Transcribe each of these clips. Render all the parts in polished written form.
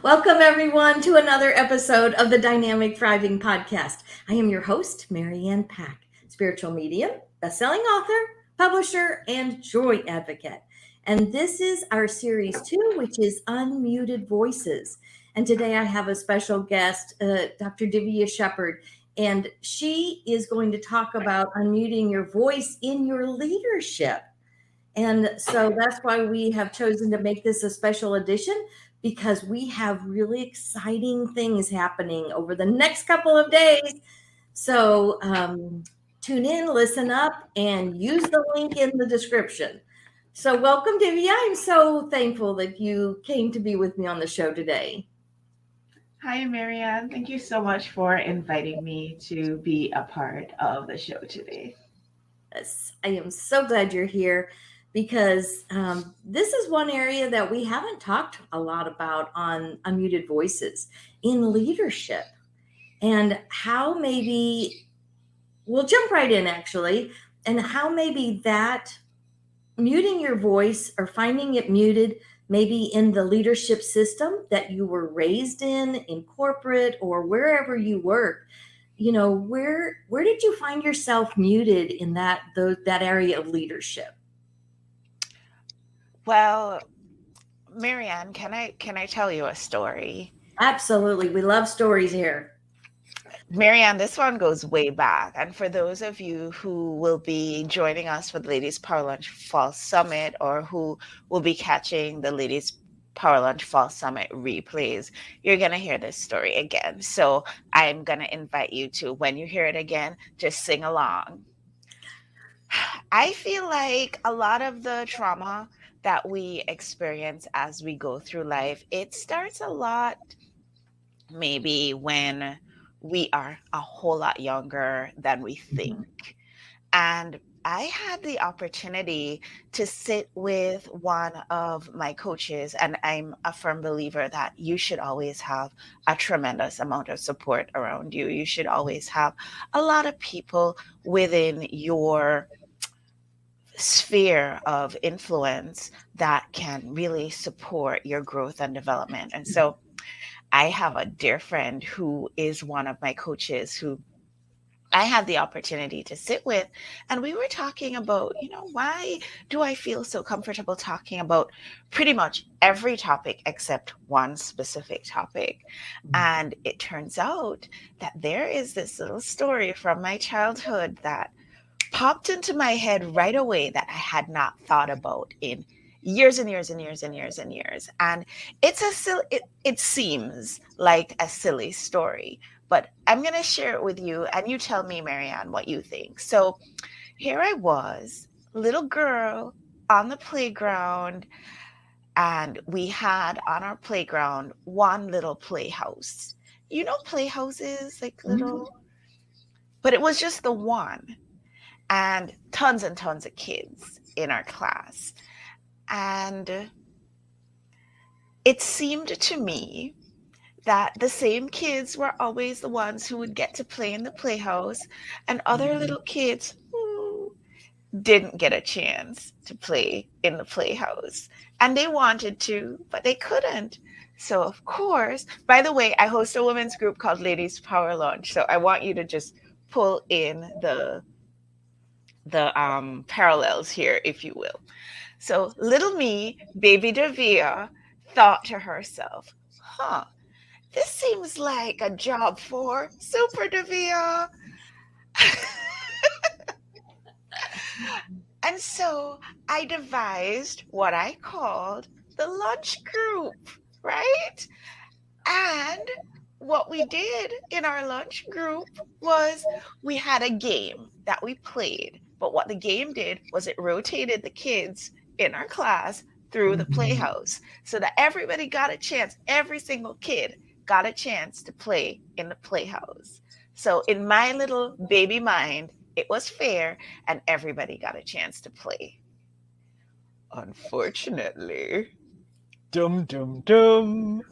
Welcome, everyone, to another episode of the Dynamic Thriving podcast. I am your host, Marianne Pack, spiritual medium, best-selling author, publisher, and joy advocate. And this is our series 2, which is Unmuted Voices. And today I have a special guest, Dr. Davia Shepherd, and she is going to talk about unmuting your voice in your leadership. And so that's why we have chosen to make this a special edition, because we have really exciting things happening over the next couple of days. So tune in, listen up, and use the link in the description. So welcome, Davia. I'm so thankful that you came to be with me on the show today. Hi, Marianne. Thank you so much for inviting me to be a part of the show today. Yes, I am so glad you're here, because this is one area that we haven't talked a lot about on Unmuted Voices in leadership, and how maybe we'll jump right in actually, and how maybe that muting your voice or finding it muted maybe in the leadership system that you were raised in corporate or wherever you work. Where did you find yourself muted in that area of leadership? Well, Marianne, can I tell you a story? Absolutely, we love stories here. Marianne, this one goes way back. And for those of you who will be joining us for the Ladies Power Lunch Fall Summit, or who will be catching the Ladies Power Lunch Fall Summit replays, you're going to hear this story again. So I'm going to invite you to, when you hear it again, just sing along. I feel like a lot of the trauma that we experience as we go through life, it starts a lot maybe when we are a whole lot younger than we think. And I had the opportunity to sit with one of my coaches, and I'm a firm believer that you should always have a tremendous amount of support around you. You should always have a lot of people within your sphere of influence that can really support your growth and development. And so I have a dear friend who is one of my coaches who I had the opportunity to sit with, and we were talking about, why do I feel so comfortable talking about pretty much every topic except one specific topic? And it turns out that there is this little story from my childhood that popped into my head right away that I had not thought about in years and years and years and years and years. And it seems like a silly story, but I'm going to share it with you, and you tell me, Marianne, what you think. So here I was, little girl on the playground, and we had on our playground one little playhouse. You know, playhouses, like little, but it was just the one, and tons of kids in our class. And it seemed to me that the same kids were always the ones who would get to play in the playhouse, and other little kids who didn't get a chance to play in the playhouse. And they wanted to, but they couldn't. So, of course, by the way, I host a women's group called Ladies Power Lunch. So I want you to just pull in the parallels here, if you will. So little me, baby Davia, thought to herself, this seems like a job for Super Davia. And so I devised what I called the lunch group, right? And what we did in our lunch group was we had a game that we played. But what the game did was it rotated the kids in our class through the playhouse so that everybody got a chance. Every single kid got a chance to play in the playhouse. So in my little baby mind, it was fair and everybody got a chance to play. Unfortunately, dum dum dum,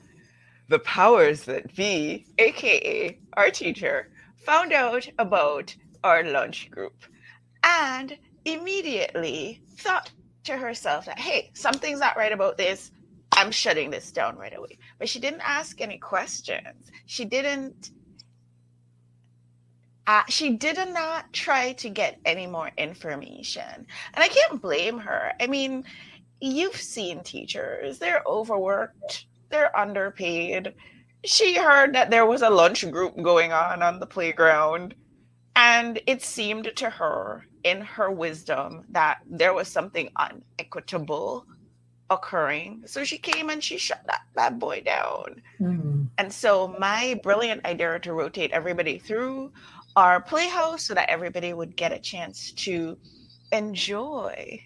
the powers that be, aka our teacher, found out about our lunch group and immediately thought to herself that, hey, something's not right about this. I'm shutting this down right away. But she didn't ask any questions. She did not try to get any more information. And I can't blame her. I mean, you've seen teachers, they're overworked, they're underpaid. She heard that there was a lunch group going on the playground, and it seemed to her, in her wisdom, that there was something unequitable occurring. So she came and she shut that boy down. Mm. And so my brilliant idea to rotate everybody through our playhouse so that everybody would get a chance to enjoy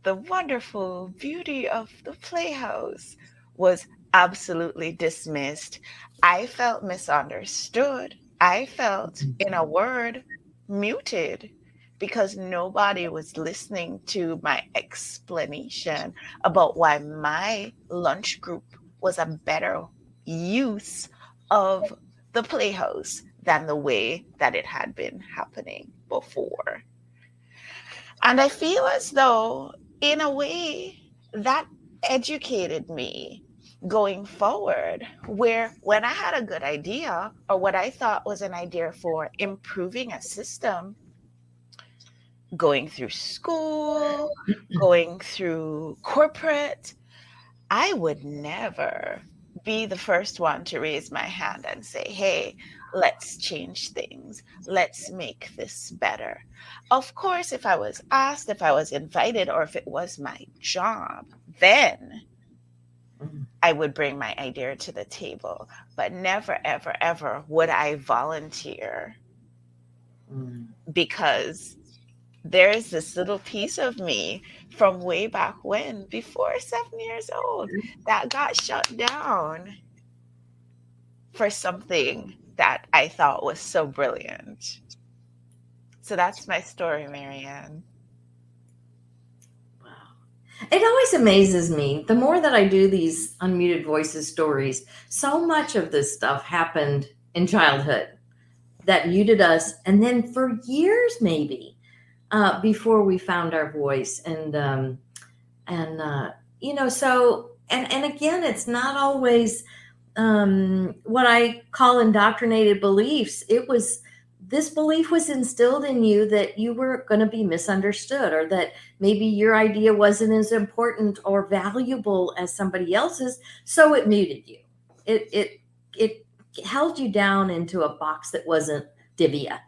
the wonderful beauty of the playhouse was absolutely dismissed. I felt misunderstood. I felt, in a word, muted because nobody was listening to my explanation about why my lunch group was a better use of the playhouse than the way that it had been happening before. And I feel as though, in a way, that educated me going forward, where when I had a good idea or what I thought was an idea for improving a system, going through school, going through corporate, I would never be the first one to raise my hand and say, hey, let's change things. Let's make this better. Of course, if I was asked, if I was invited, or if it was my job, then I would bring my idea to the table. But never, ever, ever would I volunteer, because there's this little piece of me from way back when, before 7 years old, that got shut down for something that I thought was so brilliant. So that's my story, Marianne. Wow. It always amazes me. The more that I do these Unmuted Voices stories, so much of this stuff happened in childhood that muted us. And then for years, maybe, before we found our voice. And so, and again, it's not always what I call indoctrinated beliefs. This belief was instilled in you that you were going to be misunderstood, or that maybe your idea wasn't as important or valuable as somebody else's. So it muted you. It held you down into a box that wasn't Davia.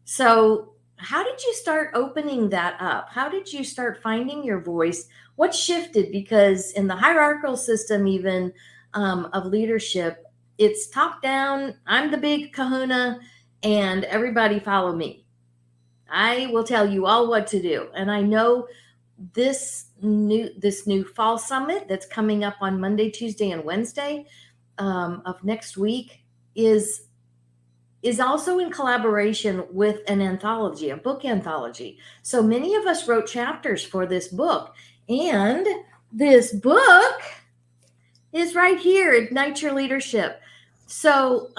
So how did you start opening that up? How did you start finding your voice? What shifted? Because in the hierarchical system, even of leadership, it's top down. I'm the big kahuna and everybody follow me. I will tell you all what to do. And I know this new fall summit that's coming up on Monday, Tuesday, and Wednesday of next week is also in collaboration with an anthology, a book anthology. So many of us wrote chapters for this book, and this book is right here, Ignite Your Leadership. So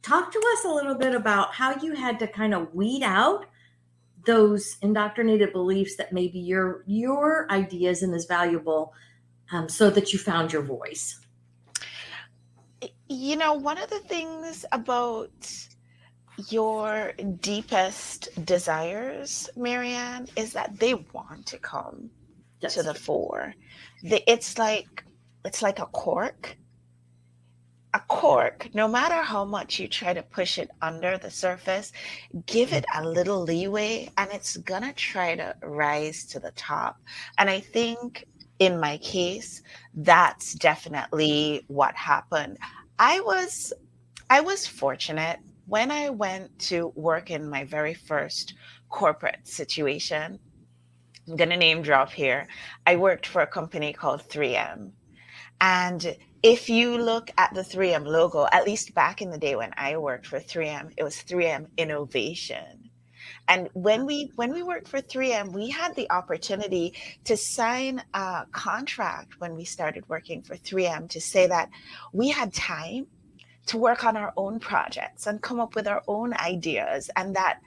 talk to us a little bit about how you had to kind of weed out those indoctrinated beliefs that maybe your idea isn't as valuable, so that you found your voice. You know, one of the things about your deepest desires, Marianne, is that they want to come to the fore. It's like a cork. A cork, no matter how much you try to push it under the surface, give it a little leeway and it's gonna try to rise to the top. And I think in my case, that's definitely what happened. I was fortunate when I went to work in my very first corporate situation. I'm gonna name drop here. I worked for a company called 3M. And if you look at the 3M logo, at least back in the day when I worked for 3M, it was 3M Innovation. And when we worked for 3M, we had the opportunity to sign a contract when we started working for 3M to say that we had time to work on our own projects and come up with our own ideas, and that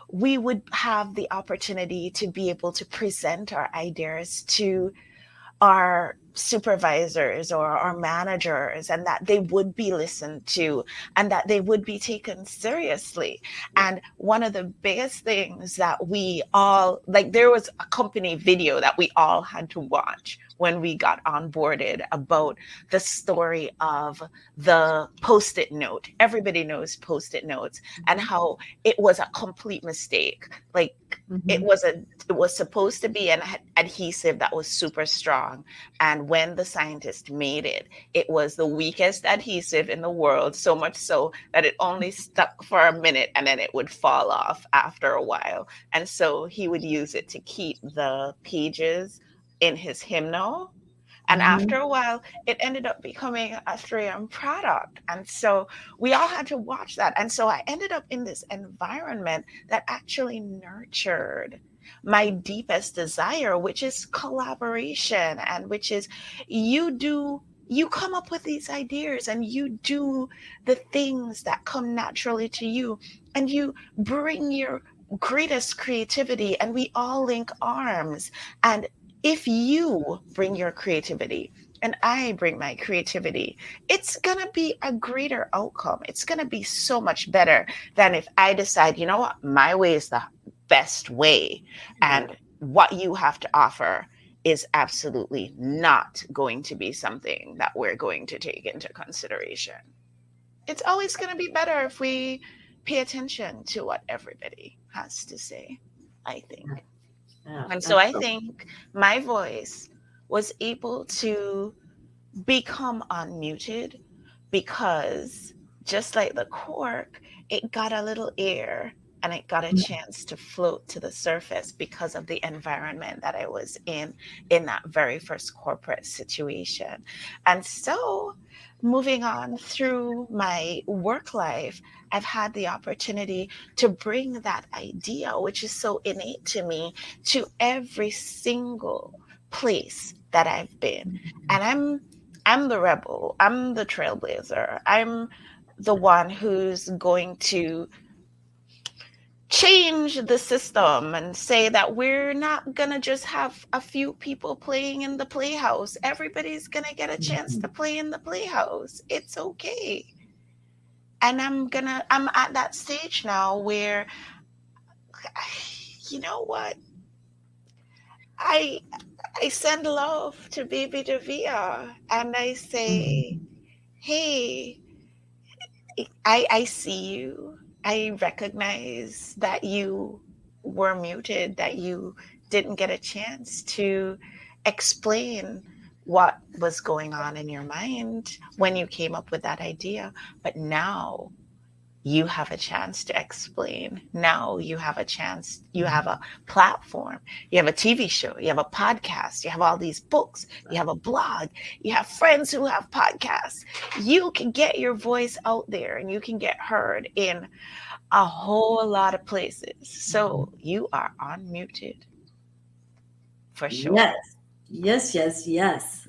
we would have the opportunity to be able to present our ideas to our supervisors or our managers, and that they would be listened to and that they would be taken seriously. And one of the biggest things that we all like, there was a company video that we all had to watch when we got onboarded about the story of the post-it note. Everybody knows post-it notes, and how it was a complete mistake. Like, it was supposed to be an adhesive that was super strong, and when the scientist made it, it was the weakest adhesive in the world, so much so that it only stuck for a minute and then it would fall off after a while. And so he would use it to keep the pages in his hymnal. And after a while, it ended up becoming a 3M product. And so we all had to watch that. And so I ended up in this environment that actually nurtured my deepest desire, which is collaboration, and which is you come up with these ideas and you do the things that come naturally to you, and you bring your greatest creativity, and we all link arms. And if you bring your creativity and I bring my creativity, it's going to be a greater outcome. It's going to be so much better than if I decide, you know what, my way is the best way, and what you have to offer is absolutely not going to be something that we're going to take into consideration. It's always going to be better if we pay attention to what everybody has to say, I think. And so I think my voice was able to become unmuted because, just like the cork, it got a little air and it got a chance to float to the surface because of the environment that I was in that very first corporate situation. And so, moving on through my work life, I've had the opportunity to bring that idea, which is so innate to me, to every single place that I've been. And I'm the rebel. I'm the trailblazer. I'm the one who's going to change the system and say that we're not going to just have a few people playing in the playhouse. Everybody's going to get a chance to play in the playhouse. It's okay. And I'm at that stage now where, you know what? I send love to baby Davia and I say, hey, I see you. I recognize that you were muted, that you didn't get a chance to explain what was going on in your mind when you came up with that idea. But now you have a chance to explain. Now you have a chance, you have a platform, you have a TV show, you have a podcast, you have all these books, you have a blog, you have friends who have podcasts. You can get your voice out there and you can get heard in a whole lot of places. So you are unmuted for sure. Yes.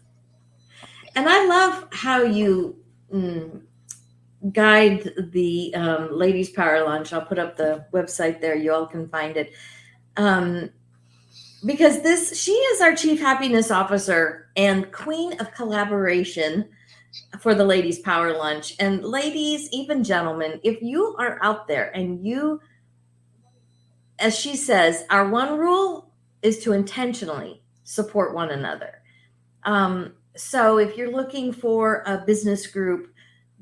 And I love how you guide the Ladies Power Lunch. I'll put up the website there. You all can find it. Because she is our Chief Happiness Officer and Queen of Collaboration for the Ladies Power Lunch. And ladies, even gentlemen, if you are out there and you, as she says, our one rule is to intentionally support one another. So if you're looking for a business group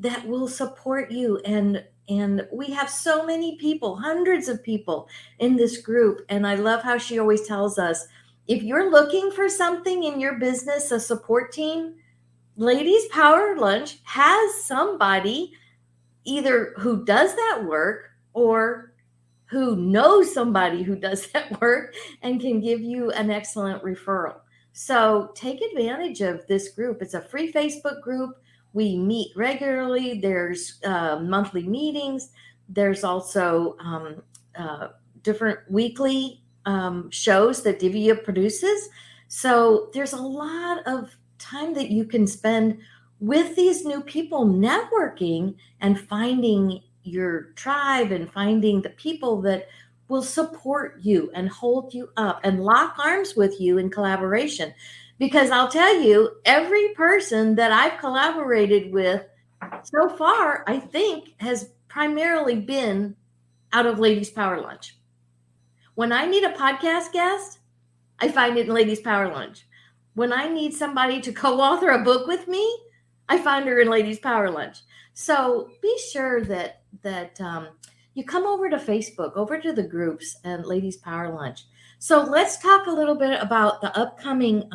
that will support you, and we have so many people, hundreds of people in this group, and I love how she always tells us, if you're looking for something in your business, a support team, Ladies Power Lunch has somebody either who does that work or who knows somebody who does that work and can give you an excellent referral. So take advantage of this group. It's a free Facebook group. We meet regularly. There's monthly meetings. There's also different weekly shows that Davia produces. So there's a lot of time that you can spend with these new people networking and finding your tribe and finding the people that will support you and hold you up and lock arms with you in collaboration. Because I'll tell you, every person that I've collaborated with so far, I think, has primarily been out of Ladies Power Lunch. When I need a podcast guest, I find it in Ladies Power Lunch. When I need somebody to co-author a book with me, I find her in Ladies Power Lunch. So be sure that you come over to Facebook, over to the groups and Ladies Power Lunch. So let's talk a little bit about the upcoming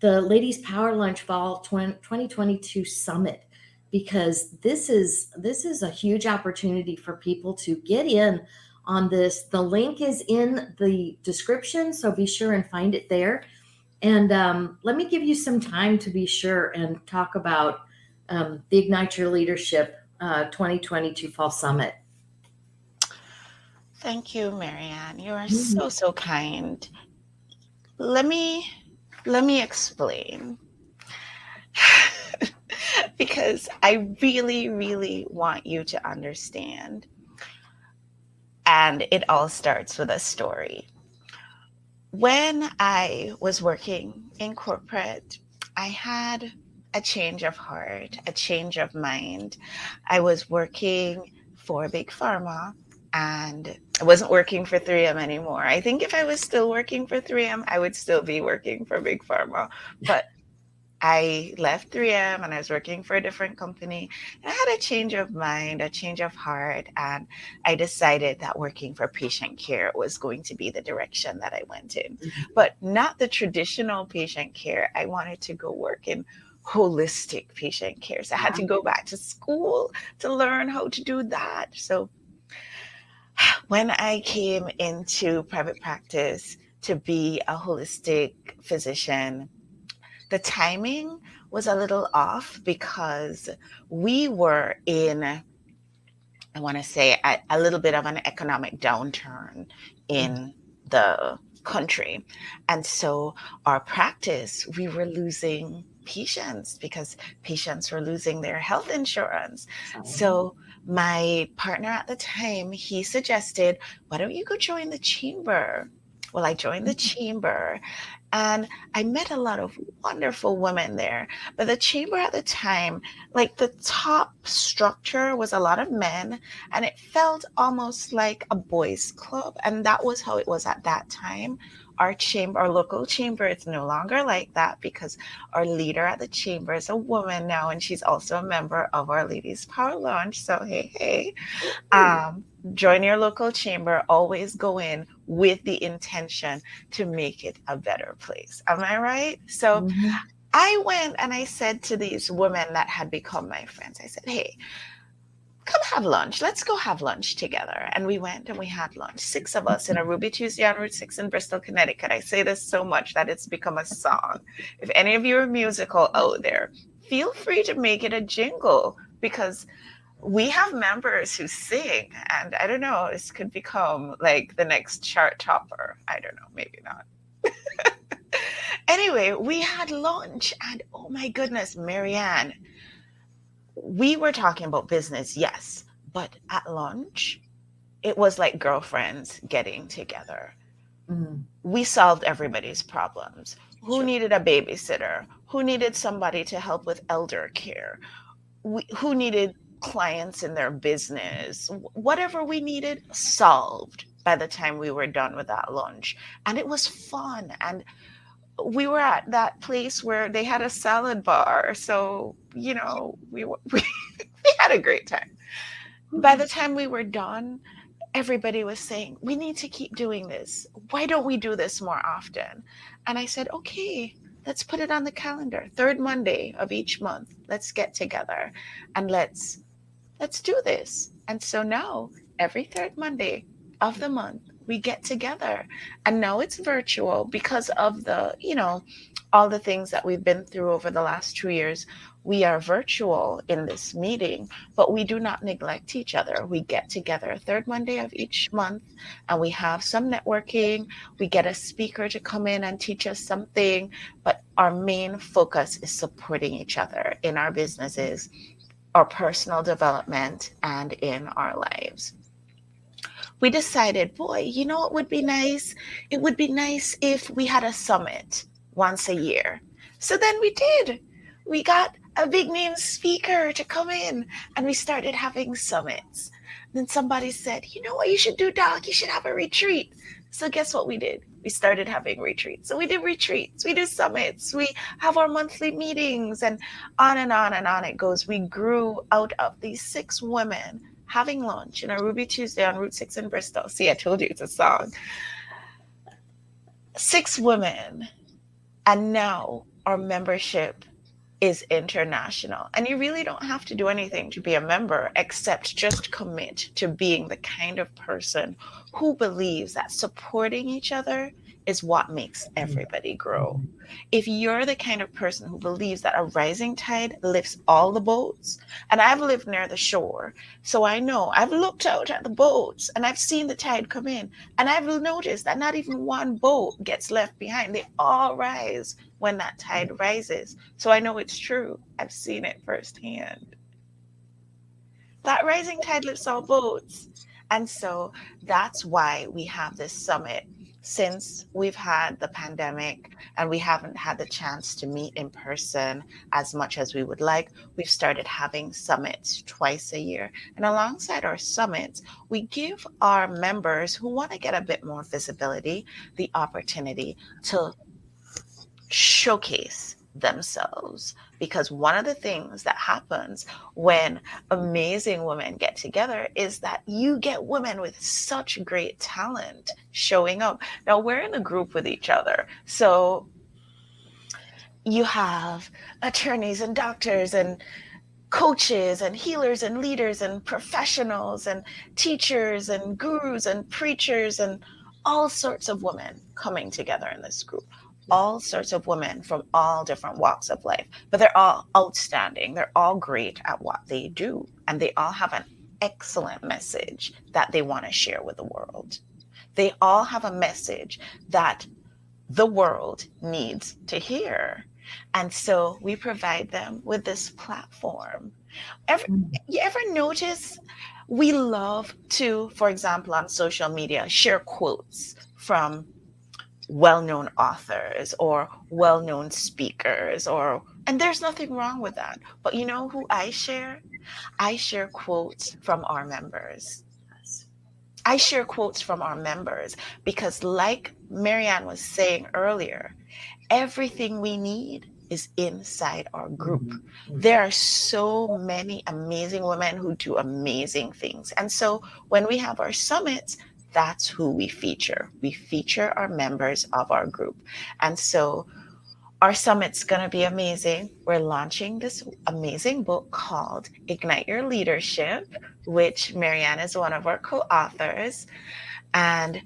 the Ladies Power Lunch Fall 2022 Summit, because this is a huge opportunity for people to get in on this. The link is in the description, so be sure and find it there. And let me give you some time to be sure and talk about the Ignite Your Leadership 2022 Fall Summit. Thank you, Marianne. You are so kind. Let me explain. Because I really want you to understand. And it all starts with a story. When I was working in corporate, I had a change of heart, a change of mind. I was working for Big Pharma, and I wasn't working for 3M anymore. I think if I was still working for 3M, I would still be working for Big Pharma. But I left 3M and I was working for a different company. And I had a change of mind, a change of heart, and I decided that working for patient care was going to be the direction that I went in. But not the traditional patient care. I wanted to go work in holistic patient care. So I had to go back to school to learn how to do that. So when I came into private practice to be a holistic physician, the timing was a little off because we were in, I want to say, a little bit of an economic downturn in the country. And so our practice, we were losing patients because patients were losing their health insurance. So my partner at the time, he suggested, why don't you go join the chamber? Well, I joined the chamber and I met a lot of wonderful women there. But the chamber at the time, like the top structure was a lot of men, and it felt almost like a boys' club. And that was how it was at that time. Our chamber, our local chamber, it's no longer like that because our leader at the chamber is a woman now, and she's also a member of our Ladies Power Lunch. So hey. Join your local chamber, always go in with the intention to make it a better place. Am I right? So I went and I said to these women that had become my friends, I said, hey, come have lunch. Let's go have lunch together. And we went and we had lunch. 6 of us in a Ruby Tuesday on Route 6 in Bristol, Connecticut. I say this so much that it's become a song. If any of you are musical out there, feel free to make it a jingle, because we have members who sing, and I don't know, this could become like the next chart topper. I don't know, maybe not. Anyway, we had lunch, and oh my goodness, Marianne, we were talking about business, yes, but at lunch, it was like girlfriends getting together. We solved everybody's problems. Who needed a babysitter? Who needed somebody to help with elder care? Who needed clients in their business? Whatever we needed, solved by the time we were done with that lunch. And it was fun. And we were at that place where they had a salad bar. So, you know, we had a great time. By the time we were done, everybody was saying, we need to keep doing this. Why don't we do this more often? And I said, okay, let's put it on the calendar. 3rd Monday of each month, let's get together and let's do this. And so now every 3rd Monday of the month, we get together. And now it's virtual because of the, you know, all the things that we've been through over the last 2 years. We are virtual in this meeting, but we do not neglect each other. We get together 3rd Monday of each month, and we have some networking. We get a speaker to come in and teach us something, but our main focus is supporting each other in our businesses, our personal development, and in our lives. We decided, boy, you know what would be nice? It would be nice if we had a summit, once a year. So then we did. We got a big name speaker to come in and we started having summits. Then somebody said, you know what you should do, Doc? You should have a retreat. So guess what we did? We started having retreats. So we did retreats, we do summits, we have our monthly meetings, and on it goes. We grew out of these 6 women having lunch in a Ruby Tuesday on Route 6 in Bristol. See, I told you it's a song. 6 women, and now our membership is international. And you really don't have to do anything to be a member except just commit to being the kind of person who believes that supporting each other is what makes everybody grow. If you're the kind of person who believes that a rising tide lifts all the boats, and I've lived near the shore, so I know I've looked out at the boats and I've seen the tide come in, and I've noticed that not even one boat gets left behind. They all rise when that tide rises. So I know it's true. I've seen it firsthand. That rising tide lifts all boats. And so that's why we have this summit. Since we've had the pandemic and we haven't had the chance to meet in person as much as we would like, we've started having summits twice a year. And alongside our summits, we give our members who want to get a bit more visibility the opportunity to showcase themselves, because one of the things that happens when amazing women get together is that you get women with such great talent showing up. Now we're in a group with each other, so you have attorneys and doctors and coaches and healers and leaders and professionals and teachers and gurus and preachers and all sorts of women coming together in this group. All sorts of women from all different walks of life, but they're all outstanding. They're all great at what they do, and they all have an excellent message that they want to share with the world. They all have a message that the world needs to hear. And so we provide them with this platform. You ever notice we love to, for example, on social media, share quotes from well-known authors or well-known speakers, and there's nothing wrong with that. But you know who I share? I share quotes from our members. I share quotes from our members because, like Marianne was saying earlier, everything we need is inside our group. There are so many amazing women who do amazing things. And so when we have our summits, that's who we feature. We feature our members of our group. And so our summit's going to be amazing. We're launching this amazing book called Ignite Your Leadership, which Marianne is one of our co-authors. And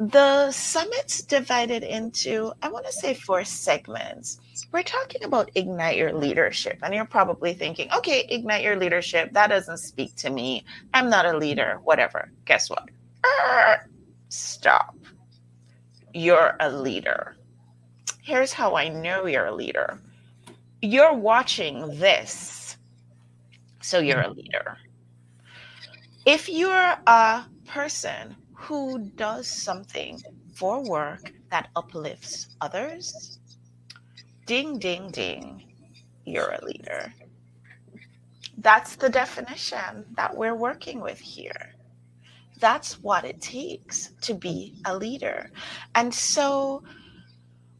the summit's divided into, I want to say, 4 segments. We're talking about Ignite Your Leadership. And you're probably thinking, okay, Ignite Your Leadership, that doesn't speak to me. I'm not a leader, whatever. Guess what? Stop. You're a leader. Here's how I know you're a leader. You're watching this, so you're a leader. If you're a person who does something for work that uplifts others, ding, ding, ding, you're a leader. That's the definition that we're working with here. That's what it takes to be a leader. And so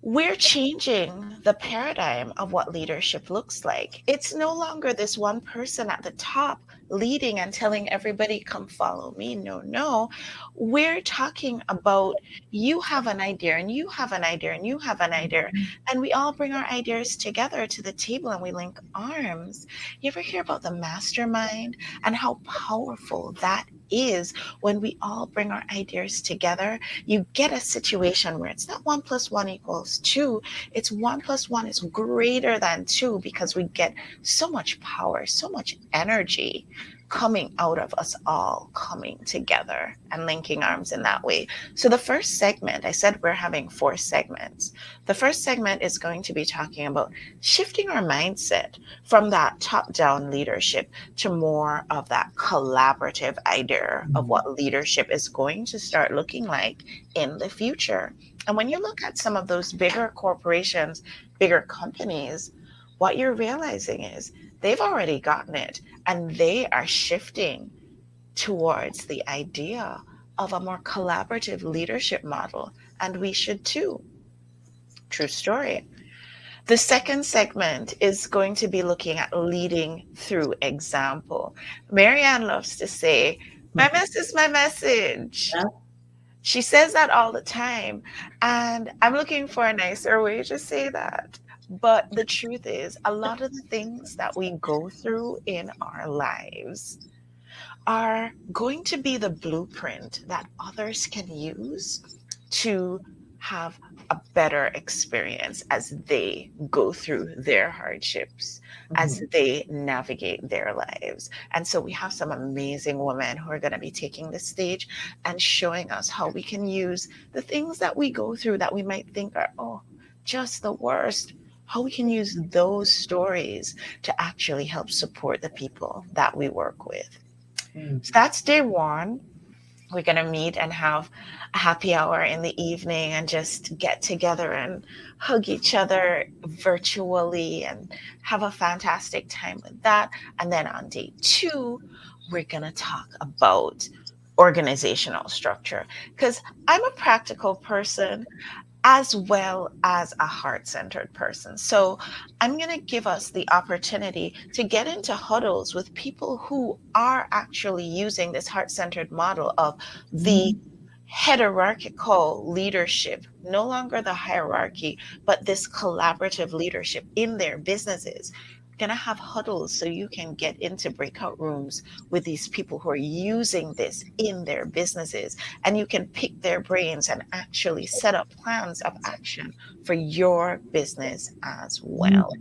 we're changing the paradigm of what leadership looks like. It's no longer this one person at the top leading and telling everybody, come follow me. No. We're talking about you have an idea and you have an idea and you have an idea. And we all bring our ideas together to the table and we link arms. You ever hear about the mastermind and how powerful that is when we all bring our ideas together? You get a situation where it's not 1 + 1 = 2. It's 1 + 1 is greater than 2 because we get so much power, so much energy coming out of us all coming together and linking arms in that way. So the first segment, I said we're having 4 segments. The first segment is going to be talking about shifting our mindset from that top-down leadership to more of that collaborative idea of what leadership is going to start looking like in the future. And when you look at some of those bigger corporations, bigger companies, what you're realizing is they've already gotten it and they are shifting towards the idea of a more collaborative leadership model. And we should too. True story. The second segment is going to be looking at leading through example. Marianne loves to say, my mess is my message. Yeah. She says that all the time. And I'm looking for a nicer way to say that. But the truth is, a lot of the things that we go through in our lives are going to be the blueprint that others can use to have a better experience as they go through their hardships, as they navigate their lives. And so we have some amazing women who are going to be taking the stage and showing us how we can use the things that we go through that we might think are, oh, just the worst, how we can use those stories to actually help support the people that we work with. So that's day one. We're going to meet and have a happy hour in the evening and just get together and hug each other virtually and have a fantastic time with that. And then on day two, we're going to talk about organizational structure, because I'm a practical person as well as a heart-centered person. So I'm going to give us the opportunity to get into huddles with people who are actually using this heart-centered model of the hierarchical leadership, no longer the hierarchy, but this collaborative leadership in their businesses. Going to have huddles so you can get into breakout rooms with these people who are using this in their businesses, and you can pick their brains and actually set up plans of action for your business as well.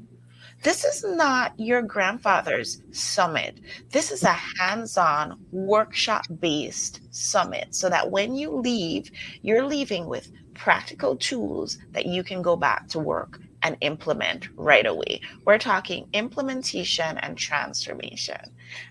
This is not your grandfather's summit. This is a hands-on, workshop-based summit, so that when you leave, you're leaving with practical tools that you can go back to work and implement right away. We're talking implementation and transformation.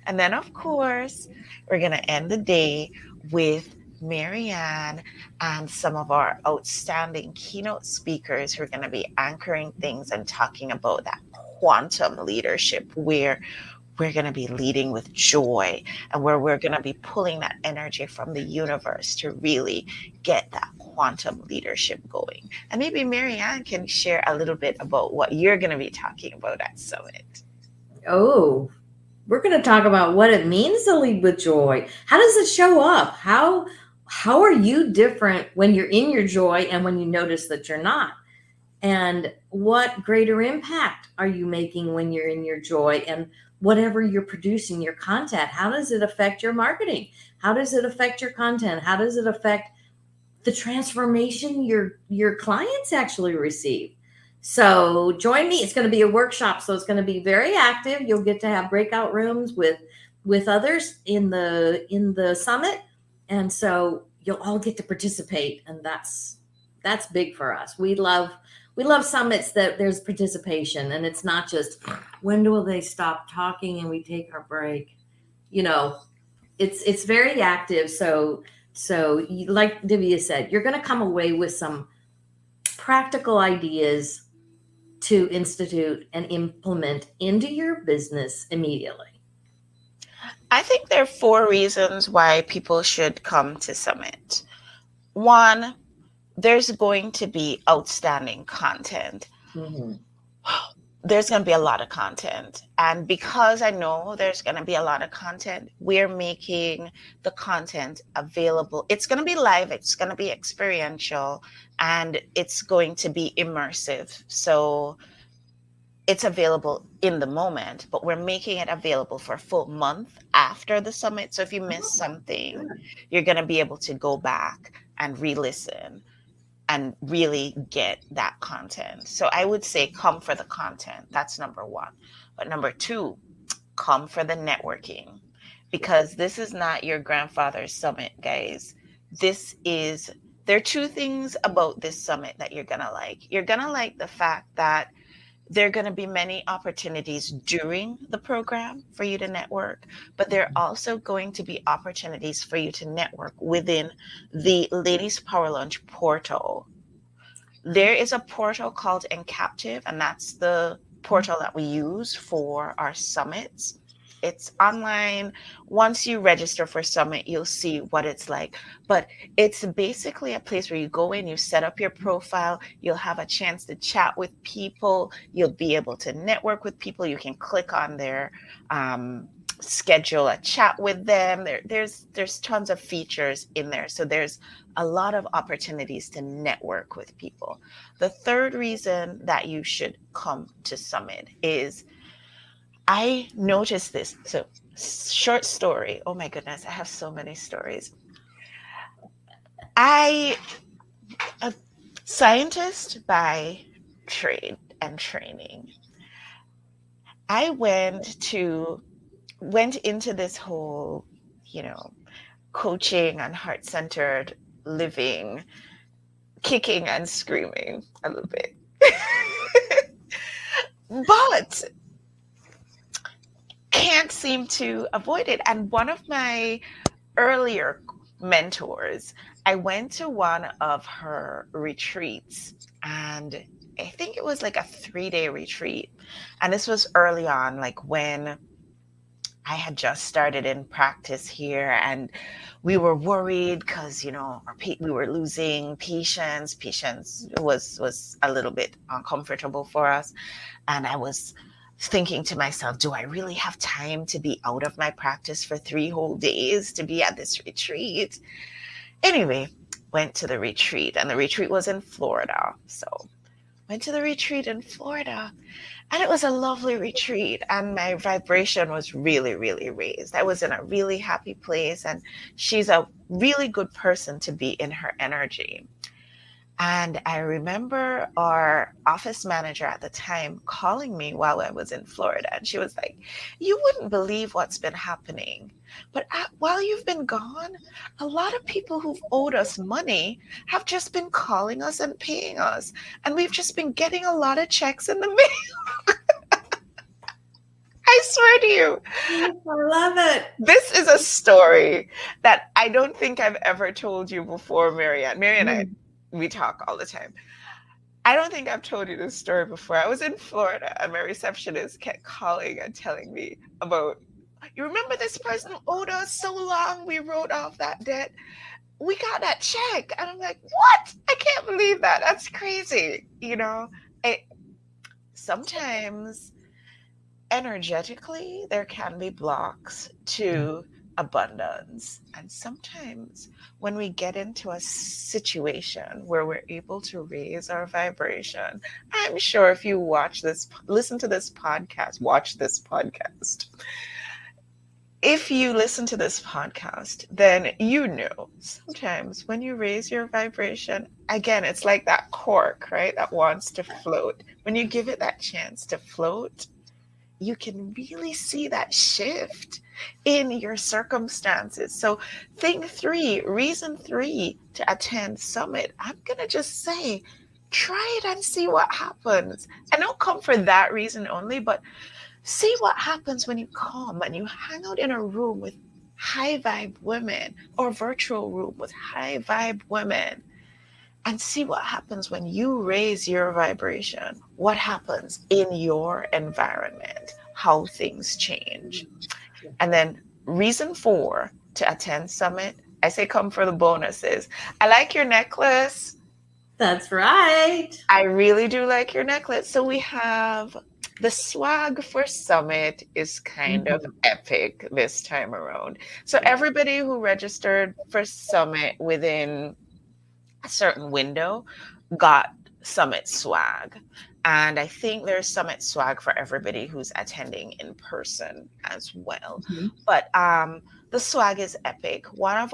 And then, of course, we're going to end the day with Marianne and some of our outstanding keynote speakers who are going to be anchoring things and talking about that quantum leadership, where we're going to be leading with joy and where we're going to be pulling that energy from the universe to really get that quantum leadership going. And maybe Marianne can share a little bit about what you're going to be talking about at Summit. Oh, we're going to talk about what it means to lead with joy. How does it show up? How are you different when you're in your joy and when you notice that you're not? And what greater impact are you making when you're in your joy? And whatever you're producing, your content, how does it affect your marketing? How does it affect your content? How does it affect the transformation your clients actually receive? So join me. It's going to be a workshop, so it's going to be very active. You'll get to have breakout rooms with others in the summit, and so you'll all get to participate, and that's big for us. We love summits that there's participation, and it's not just when will they stop talking and we take our break. It's very active. So like Davia said, you're going to come away with some practical ideas to institute and implement into your business immediately. I think there are 4 reasons why people should come to Summit. 1, there's going to be outstanding content. There's going to be a lot of content. And because I know there's going to be a lot of content, we're making the content available. It's going to be live, it's going to be experiential, and it's going to be immersive. So it's available in the moment, but we're making it available for a full month after the summit. So if you miss something, you're going to be able to go back and re-listen and really get that content. So I would say come for the content. That's number 1. But number 2, come for the networking, because this is not your grandfather's summit, guys. There are 2 things about this summit that you're going to like. You're going to like the fact that there are going to be many opportunities during the program for you to network, but there are also going to be opportunities for you to network within the Ladies Power Lunch portal. There is a portal called Encaptive, and that's the portal that we use for our summits. It's online. Once you register for Summit, you'll see what it's like. But it's basically a place where you go in, you set up your profile, you'll have a chance to chat with people, you'll be able to network with people. You can click on their schedule a chat with them. There's tons of features in there. So there's a lot of opportunities to network with people. The third reason that you should come to Summit is I noticed this. So, short story. Oh my goodness, I have so many stories. A scientist by trade and training. I went into this whole, coaching and heart-centered living, kicking and screaming a little bit. But can't seem to avoid it. And one of my earlier mentors, I went to one of her retreats, and I think it was like a 3-day retreat. And this was early on, like when I had just started in practice here, and we were worried because we were losing patients. Patients was a little bit uncomfortable for us, and I was thinking to myself, do I really have time to be out of my practice for 3 whole days to be at this retreat? Anyway, went to the retreat, and the retreat was in Florida. So went to the retreat in Florida, and it was a lovely retreat, and my vibration was really, really raised. I was in a really happy place, and she's a really good person to be in her energy. And I remember our office manager at the time calling me while I was in Florida. And she was like, you wouldn't believe what's been happening. But while you've been gone, a lot of people who've owed us money have just been calling us and paying us. And we've just been getting a lot of checks in the mail. I swear to you. I love it. This is a story that I don't think I've ever told you before, Marianne. Marianne and I, we talk all the time. I don't think I've told you this story before. I was in Florida, and my receptionist kept calling and telling me about, you remember this person who owed us so long? We wrote off that debt. We got that check. And I'm like, what? I can't believe that. That's crazy. Sometimes energetically, there can be blocks to abundance. And sometimes when we get into a situation where we're able to raise our vibration, I'm sure if you listen to this podcast, if you listen to this podcast, then sometimes when you raise your vibration, again, it's like that cork, right? That wants to float. When you give it that chance to float, you can really see that shift in your circumstances. So reason 3 to attend Summit, I'm going to just say, try it and see what happens. And don't come for that reason only, but see what happens when you come and you hang out in a room with high vibe women, or virtual room with high vibe women, and see what happens when you raise your vibration. What happens in your environment, how things change. And then reason 4 to attend Summit, I say come for the bonuses. I like your necklace. That's right. I really do like your necklace. So we have the swag for Summit is kind of epic this time around. So everybody who registered for Summit within a certain window got Summit swag. And I think there's Summit swag for everybody who's attending in person as well. But the swag is epic. One of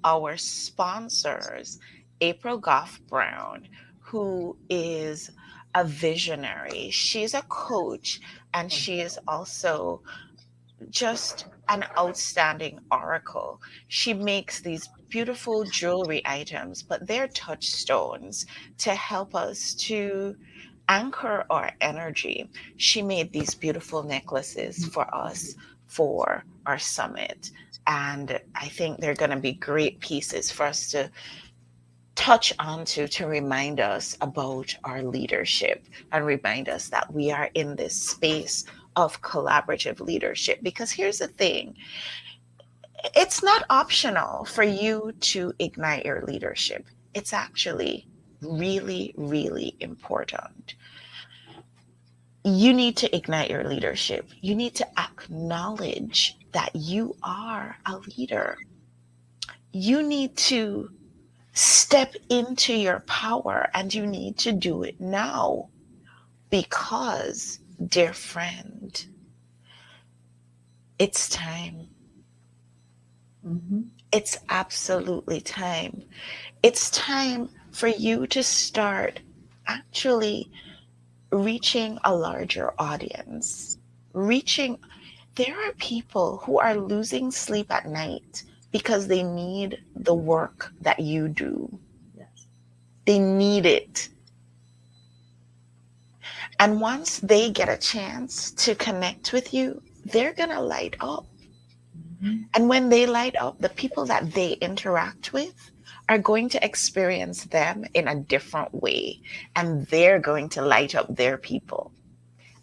our sponsors, April Goff Brown, who is a visionary. She's a coach, and she is also just an outstanding oracle. She makes these beautiful jewelry items, but they're touchstones to help us to anchor our energy. She made these beautiful necklaces for us for our summit. And I think they're going to be great pieces for us to touch onto to remind us about our leadership and remind us that we are in this space of collaborative leadership. Because here's the thing, it's not optional for you to ignite your leadership. It's actually really, really important. You need to ignite your leadership. You need to acknowledge that you are a leader. You need to step into your power, and you need to do it now because, dear friend, it's time. Mm-hmm. It's absolutely time. It's time for you to start actually reaching a larger audience. There are people who are losing sleep at night because they need the work that you do. Yes. They need it. And once they get a chance to connect with you, they're going to light up. Mm-hmm. And when they light up, the people that they interact with are going to experience them in a different way. And they're going to light up their people.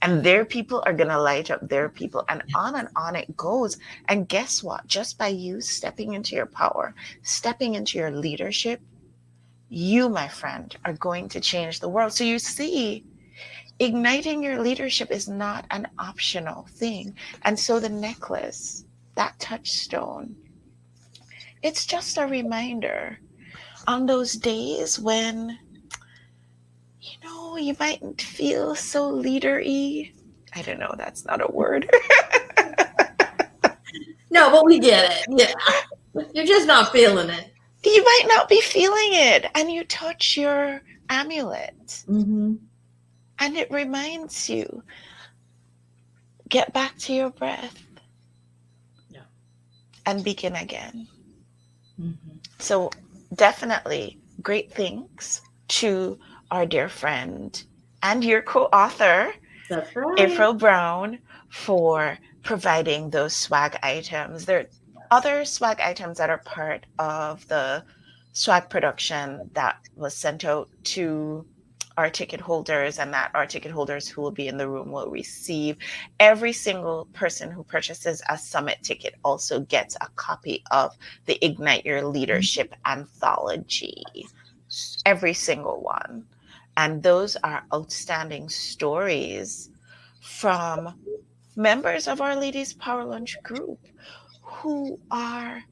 And their people are going to light up their people. And on it goes. And guess what? Just by you stepping into your power, stepping into your leadership, you, my friend, are going to change the world. So you see, igniting your leadership is not an optional thing. And so the necklace, that touchstone, it's just a reminder on those days when, you mightn't feel so leader-y. I don't know, that's not a word. No, but we get it. Yeah. You're just not feeling it. You might not be feeling it, and you touch your amulet, Mm-hmm. and it reminds you, get back to your breath. Yeah. And begin again. Mm-hmm. So definitely great thanks to our dear friend and your co-author, That's right. April Brown, for providing those swag items. There are other swag items that are part of the swag production that was sent out to our ticket holders, and that our ticket holders who will be in the room will receive. Every single person who purchases a summit ticket also gets a copy of the Ignite Your Leadership anthology. Every single one. And those are outstanding stories from members of Our Ladies Power Lunch group who are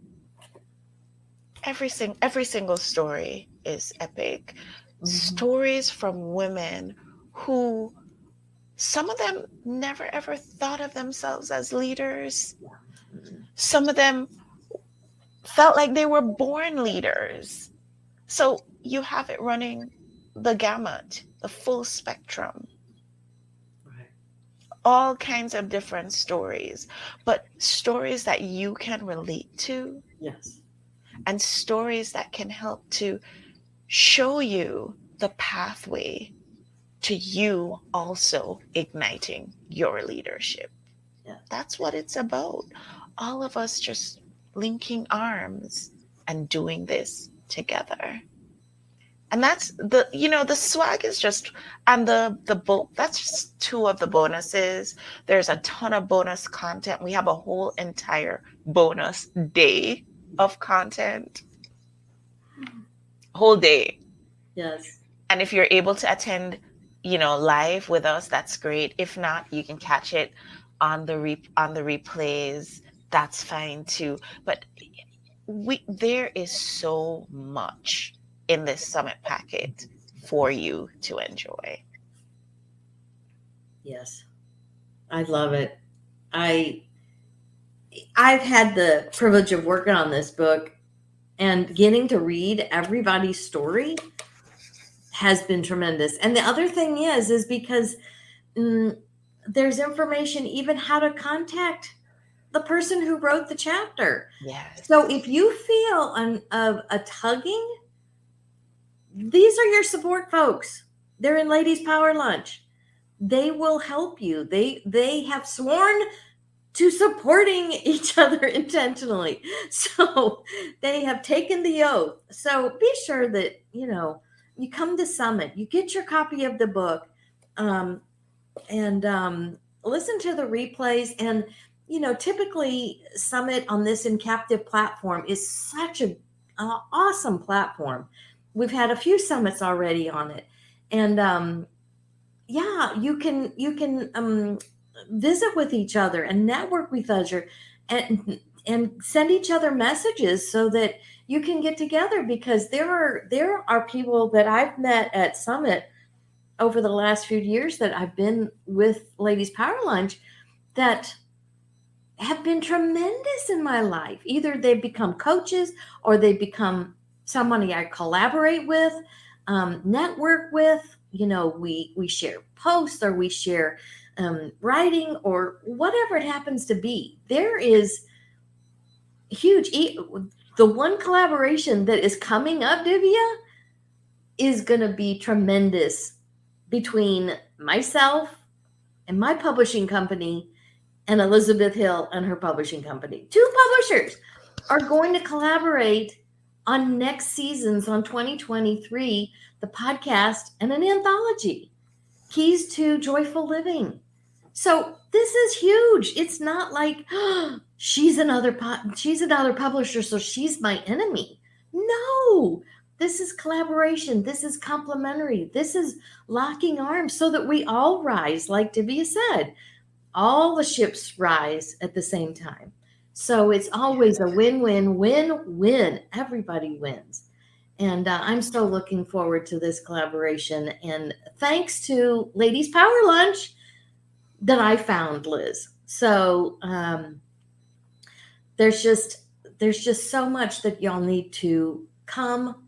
every single story is epic. Mm-hmm. Stories from women who, some of them never ever thought of themselves as leaders. Mm-hmm. Some of them felt like they were born leaders. So you have it running the gamut, the full spectrum. Right. All kinds of different stories, but stories that you can relate to. Yes. And stories that can help to show you the pathway to you also igniting your leadership. Yeah. That's what it's about. All of us just linking arms and doing this together. And that's the swag is just, and that's just two of the bonuses. There's a ton of bonus content. We have a whole entire bonus day of content. Whole day. Yes. And if you're able to attend, live with us, that's great. If not, you can catch it on the replays. That's fine too. But there is so much in this summit packet for you to enjoy. Yes. I love it. I've had the privilege of working on this book, and getting to read everybody's story has been tremendous. And the other thing is because there's information even how to contact the person who wrote the chapter. Yes. So if you feel a tugging, these are your support folks. They're in Ladies Power Lunch. They will help you. They have sworn to supporting each other intentionally. So they have taken the oath. So be sure that, you come to Summit, you get your copy of the book, and listen to the replays. And, typically Summit on this In Captive platform is such a awesome platform. We've had a few summits already on it. And yeah, you can visit with each other and network with each other, and send each other messages so that you can get together, because there are people that I've met at Summit over the last few years that I've been with Ladies Power Lunch that have been tremendous in my life. Either they've become coaches or they become somebody I collaborate with, network with. We share posts, or we share writing, or whatever it happens to be. There is huge. The one collaboration that is coming up, Davia, is going to be tremendous between myself and my publishing company and Elizabeth Hill and her publishing company. Two publishers are going to collaborate on next season's, on 2023, the podcast and an anthology, Keys to Joyful Living. So this is huge. It's not like she's another publisher, so she's my enemy. No, this is collaboration. This is complementary. This is locking arms so that we all rise, like Davia said. All the ships rise at the same time. So it's always a win-win-win-win. Everybody wins. And I'm so looking forward to this collaboration. And thanks to Ladies Power Lunch that I found Liz. So there's just so much that y'all need to come.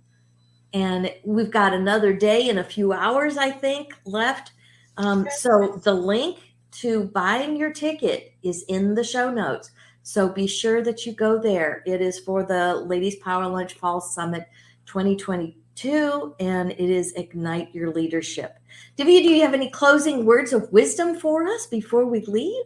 And we've got another day and a few hours, I think, left. So the link to buying your ticket is in the show notes. So be sure that you go there. It is for the Ladies Power Lunch Fall Summit 2022, and it is Ignite Your Leadership. Davia, do you have any closing words of wisdom for us before we leave?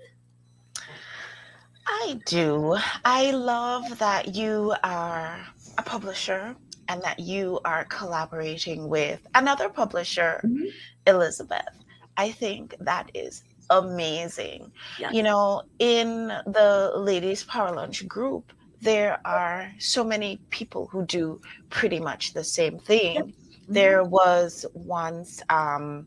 I do. I love that you are a publisher and that you are collaborating with another publisher, Elizabeth. I think that is amazing. Yes. In the Ladies Power Lunch group, there are so many people who do pretty much the same thing. Yep. There was once, I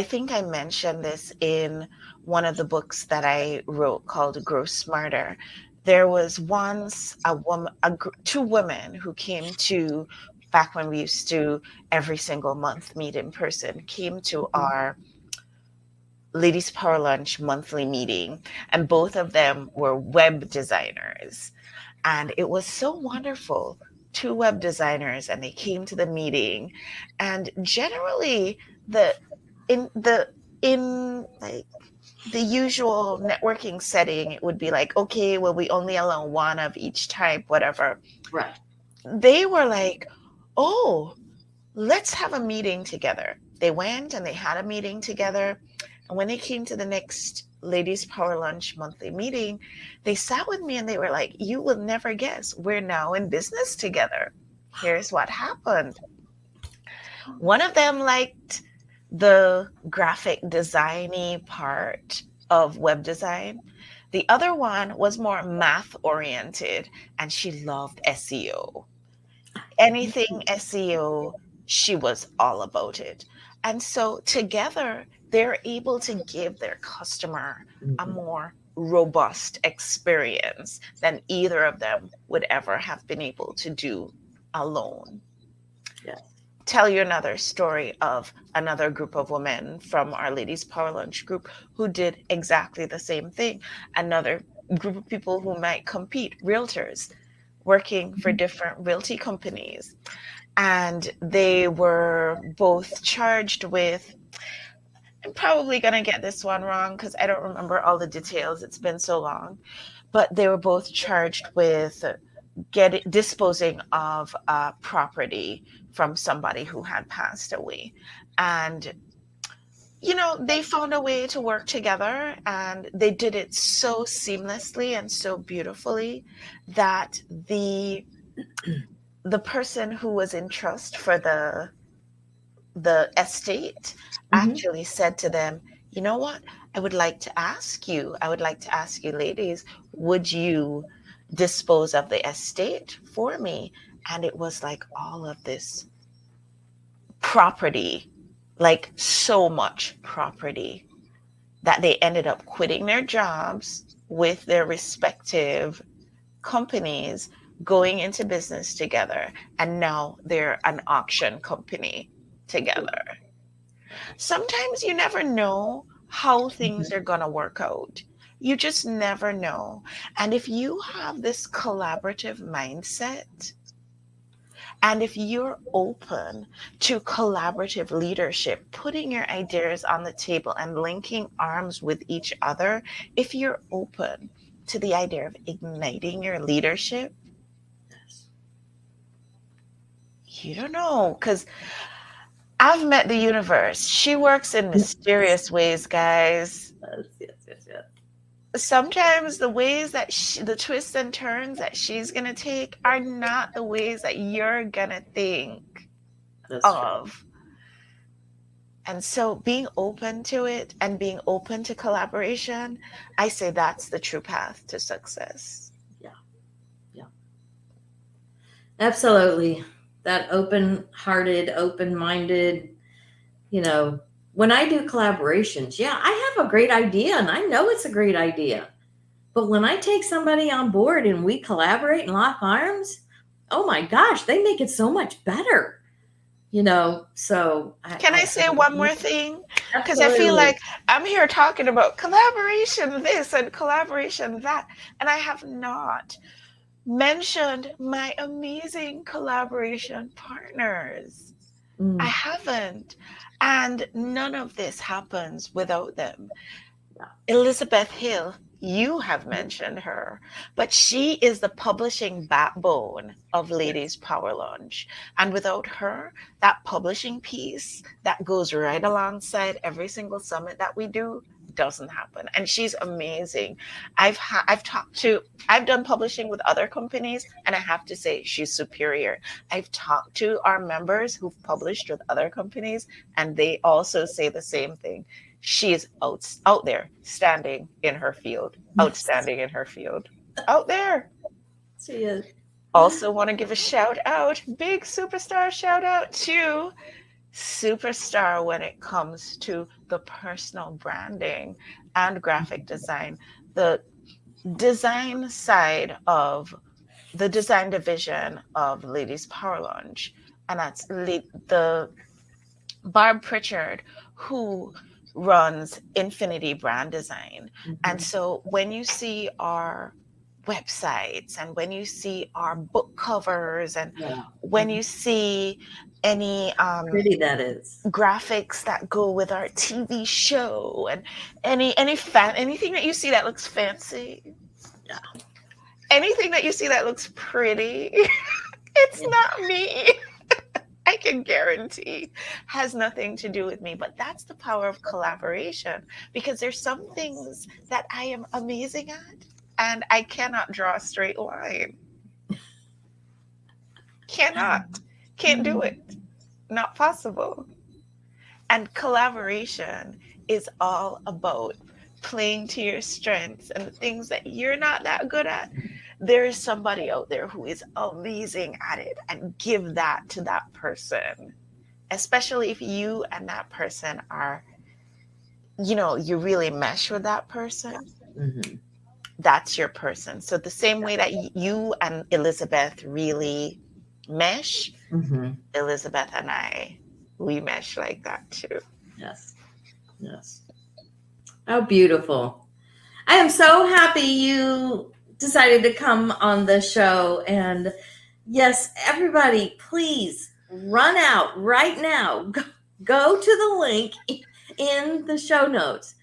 think I mentioned this in one of the books that I wrote called Grow Smarter. There was once two women who came to, back when we used to every single month meet in person, came to our Ladies Power Lunch monthly meeting, and both of them were web designers. And it was so wonderful. Two web designers, and they came to the meeting. And generally, in like the usual networking setting, it would be like, okay, well, we only allow one of each type, whatever. Right. They were like, oh, let's have a meeting together. They went and they had a meeting together. And when they came to the next Ladies Power Lunch monthly meeting, they sat with me and they were like, you will never guess, we're now in business together. Here's what happened. One of them liked the graphic designy part of web design. The other one was more math oriented, and she loved SEO. Anything SEO, she was all about it. And so together, they're able to give their customer a more robust experience than either of them would ever have been able to do alone. Yes. Tell you another story of another group of women from our Ladies Power Lunch group who did exactly the same thing. Another group of people who might compete, realtors working for different realty companies. And they were both charged with, I'm probably going to get this one wrong because I don't remember all the details. It's been so long. But they were both charged with disposing of property from somebody who had passed away. And they found a way to work together, and they did it so seamlessly and so beautifully that the person who was in trust for the estate Mhm. actually said to them, you know what? I would like to ask you ladies, would you dispose of the estate for me? And it was like all of this property, like so much property, that they ended up quitting their jobs with their respective companies, going into business together, and now they're an auction company together. Sometimes you never know how things Mhm. are going to work out. You just never know. And if you have this collaborative mindset, and if you're open to collaborative leadership, putting your ideas on the table and linking arms with each other, if you're open to the idea of igniting your leadership, Yes. you don't know. Because I've met the universe. She works in Yes. mysterious ways, guys. Yes. Yes. Yes. Yes. Sometimes the ways that the twists and turns that she's going to take are not the ways that you're going to think That's true. of. And so being open to it and being open to collaboration, I say that's the true path to success. Yeah. Yeah. Absolutely. That open-hearted, open-minded, you know, when I do collaborations, yeah, I have a great idea and I know it's a great idea. But when I take somebody on board and we collaborate and lock arms, oh my gosh, they make it so much better. So Can I say one more thing? Because I feel absolutely. like I'm here talking about collaboration this and collaboration that, and I have not mentioned my amazing collaboration partners. I Mm, haven't. And none of this happens without them. yeah. Elizabeth Hill, you have mentioned her, but she is the publishing backbone of Yes. Ladies Power Lunch. And without her, that publishing piece that goes right alongside every single summit that we do doesn't happen. And she's amazing. I've done publishing with other companies, and I have to say she's superior. I've talked to our members who've published with other companies, and they also say the same thing. She is out there, standing in her field, Yes. outstanding in her field, out there. She is. Also want to give a shout out, big superstar shout out to superstar when it comes to the personal branding and graphic design, the design side of the design division of Ladies Power Lunch. And that's the Barb Pritchard, who runs Infinity Brand Design. And Mhm. so when you see our websites and when you see our book covers and Yeah. when you see any Pretty that is. graphics that go with our TV show and anything that you see that looks fancy, Yeah. anything that you see that looks pretty, it's Yeah. not me. I can guarantee has nothing to do with me. But that's the power of collaboration, because there's some things that I am amazing at and I cannot draw a straight line. Cannot. Can't do it. Not possible. And collaboration is all about playing to your strengths and the things that you're not that good at. There is somebody out there who is amazing at it, and give that to that person, especially if you and that person are, you really mesh with that person. Mhm. That's your person. So the same way that you and Elizabeth really mesh, Mhm. Elizabeth and we mesh like that too. Yes. Yes. How beautiful. I am so happy you decided to come on the show. And yes, everybody, please run out right now. Go to the link in the show notes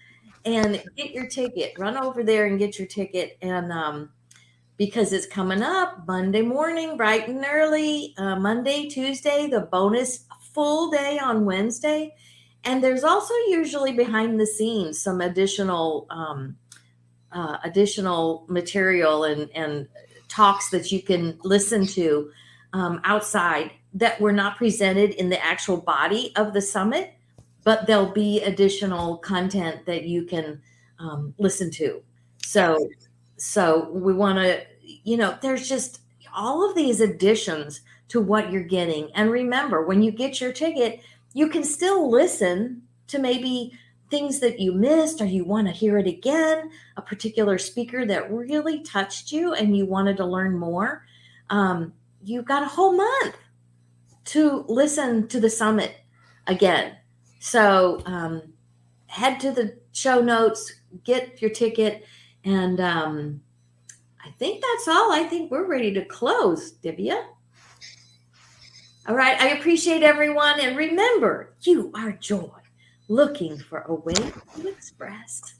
and get your ticket. Run over there and get your ticket. And because it's coming up Monday morning, bright and early, Monday, Tuesday, the bonus full day on Wednesday. And there's also usually behind the scenes some additional material and talks that you can listen to outside that were not presented in the actual body of the summit, but there'll be additional content that you can listen to. So we want to, there's just all of these additions to what you're getting. And remember, when you get your ticket, you can still listen to maybe things that you missed, or you want to hear it again, a particular speaker that really touched you and you wanted to learn more. You've got a whole month to listen to the summit again. So head to the show notes, get your ticket, and I think that's all. I think we're ready to close, Davia. All right. I appreciate everyone. And remember, you are joy, looking for a way to express.